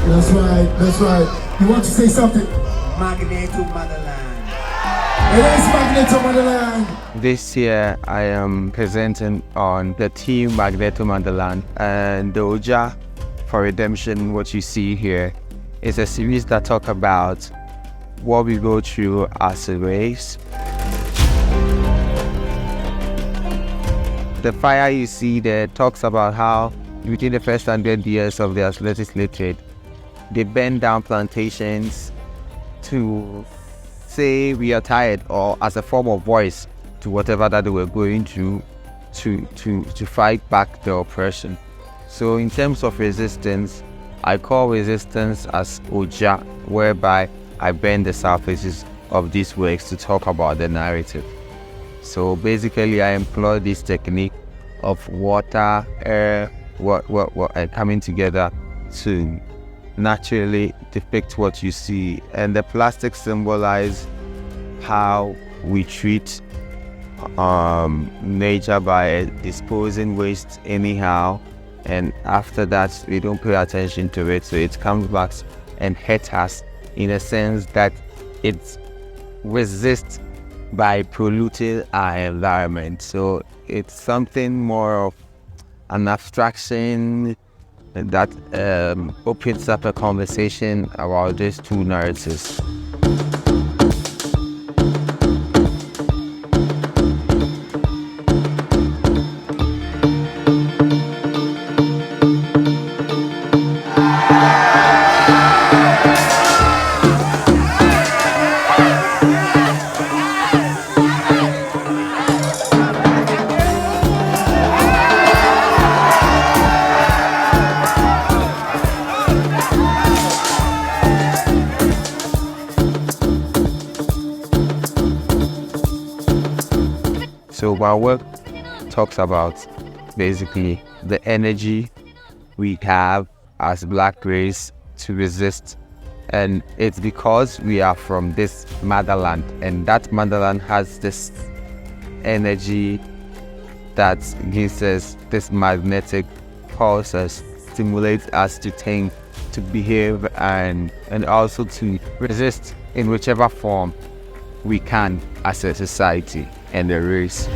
That's right, that's right. You want to say something? Magneto, Motherland. It is Magneto, Motherland. This year I am presenting on the team Magneto Motherland, and the Ojah for Redemption. What you see here is a series that talk about what we go through as a race. The fire you see there talks about how within the first 100 years of the athletic slave trade, they burned down plantations to say we are tired, or as a form of voice to whatever that they were going through to fight back the oppression. So in terms of resistance, I call resistance as Ojah, whereby I bend the surfaces of these works to talk about the narrative. So basically I employ this technique of water, air, and coming together to naturally depict what you see. And the plastic symbolize how we treat nature by disposing waste anyhow, and after that we don't pay attention to it, so it comes back and hurts us in a sense that it resists by polluting our environment. So it's something more of an abstraction that opens up a conversation about these two narratives. So my work talks about basically the energy we have as Black race to resist, and it's because we are from this motherland, and that motherland has this energy that gives us this magnetic pulses, stimulates us to think, to behave, and also to resist in whichever form we can as a society and a race.